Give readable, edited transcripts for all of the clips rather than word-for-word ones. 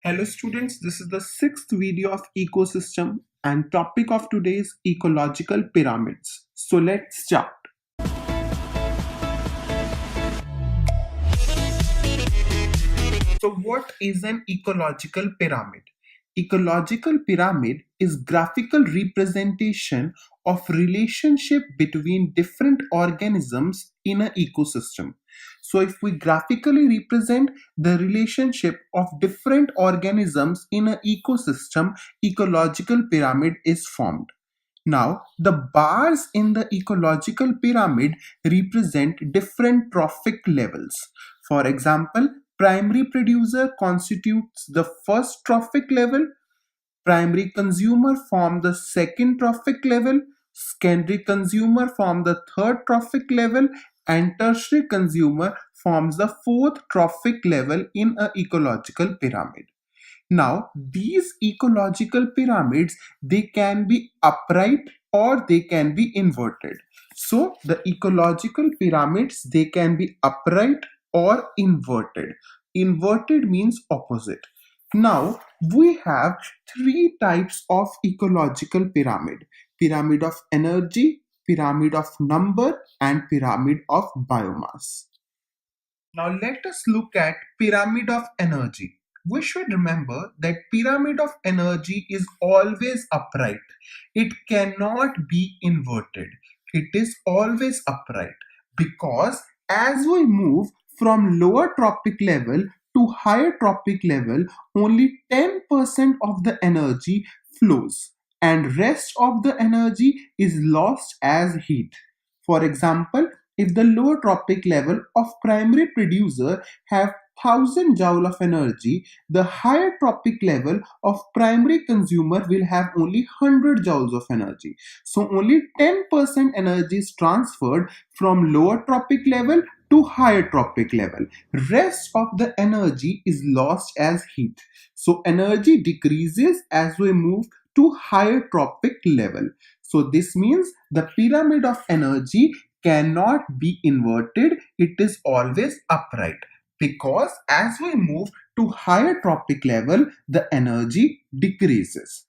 Hello students, this is the sixth video of ecosystem and topic of today's ecological pyramids. So let's start. So what is an ecological pyramid? Ecological pyramid is graphical representation of relationship between different organisms in an ecosystem. So if we graphically represent the relationship of different organisms in an ecosystem, ecological pyramid is formed. Now, the bars in the ecological pyramid represent different trophic levels. For example, primary producer constitutes the first trophic level, primary consumer form the second trophic level, secondary consumer form the third trophic level, and tertiary consumer forms the fourth trophic level in an ecological pyramid. Now, these ecological pyramids, they can be upright or they can be inverted. So, the ecological pyramids, they can be upright or inverted. Inverted means opposite. Now, we have three types of ecological pyramid. Pyramid of energy, pyramid of number, and pyramid of biomass. Now let us look at pyramid of energy. We should remember that pyramid of energy is always upright. It cannot be inverted. It is always upright because as we move from lower trophic level to higher trophic level, only 10% of the energy flows and rest of the energy is lost as heat. For example, if the lower trophic level of primary producer have 1000 joule of energy, the higher trophic level of primary consumer will have only 100 joules of energy. So only 10% energy is transferred from lower trophic level to higher trophic level. Rest of the energy is lost as heat. So energy decreases as we move to higher trophic level. So this means the pyramid of energy cannot be inverted. It is always upright because as we move to higher trophic level, the energy decreases.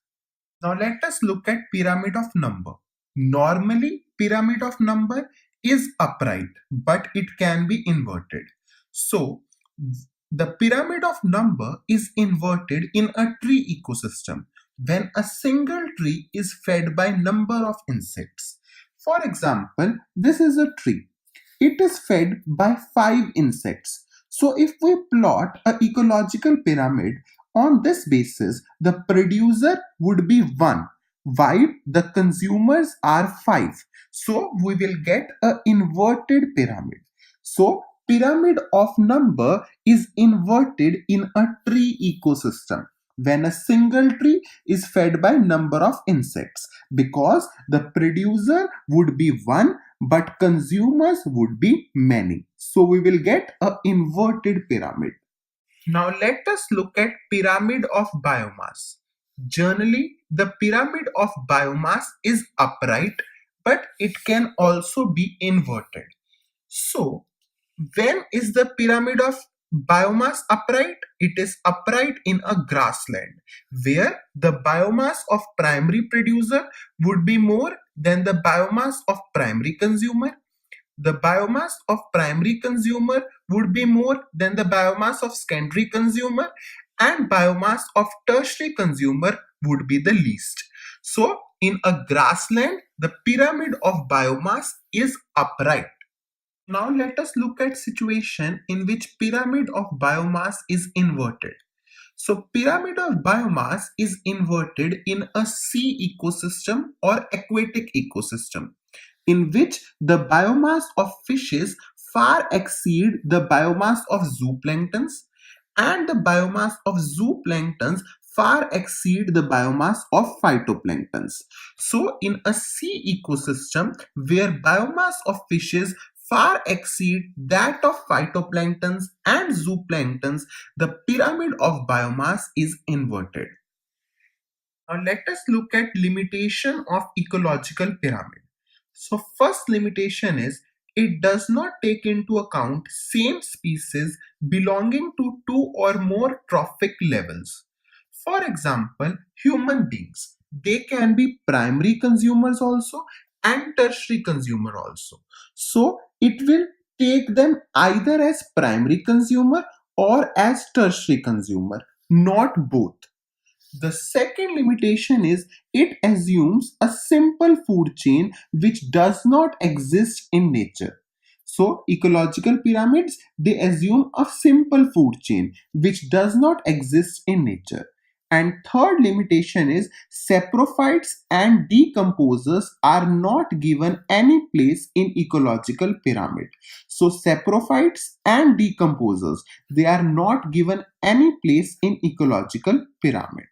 Now let us look at pyramid of number. Normally, pyramid of number is upright, but it can be inverted. So, the pyramid of number is inverted in a tree ecosystem when a single tree is fed by number of insects. For example, this is a tree. It is fed by 5 insects. So if we plot an ecological pyramid on this basis, the producer would be 1 while the consumers are 5. So we will get an inverted pyramid. So pyramid of number is inverted in a tree ecosystem when a single tree is fed by number of insects because the producer would be 1 but consumers would be many. So we will get an inverted pyramid. Now let us look at pyramid of biomass. Generally, the pyramid of biomass is upright, but it can also be inverted. So, when is the pyramid of biomass upright? It is upright in a grassland where the biomass of primary producer would be more than the biomass of primary consumer. The biomass of primary consumer would be more than the biomass of secondary consumer, and biomass of tertiary consumer would be the least. So in a grassland, the pyramid of biomass is upright. Now let us look at situation in which pyramid of biomass is inverted. So pyramid of biomass is inverted in a sea ecosystem or aquatic ecosystem in which the biomass of fishes far exceed the biomass of zooplanktons and the biomass of zooplanktons far exceed the biomass of phytoplanktons. So in a sea ecosystem where biomass of fishes far exceed that of phytoplanktons and zooplanktons, the pyramid of biomass is inverted. Now let us look at limitation of ecological pyramid. So first limitation is it does not take into account same species belonging to two or more trophic levels. For example, human beings, they can be primary consumers also and tertiary consumer also. So it will take them either as primary consumer or as tertiary consumer, not both. The second limitation is it assumes a simple food chain which does not exist in nature. So, ecological pyramids, they assume a simple food chain which does not exist in nature. And third limitation is saprophytes and decomposers are not given any place in ecological pyramid. So, saprophytes and decomposers, they are not given any place in ecological pyramid.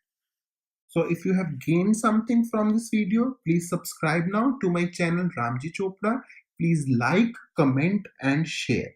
So if you have gained something from this video, please subscribe now to my channel Ramji Chopra. Please like, comment and share.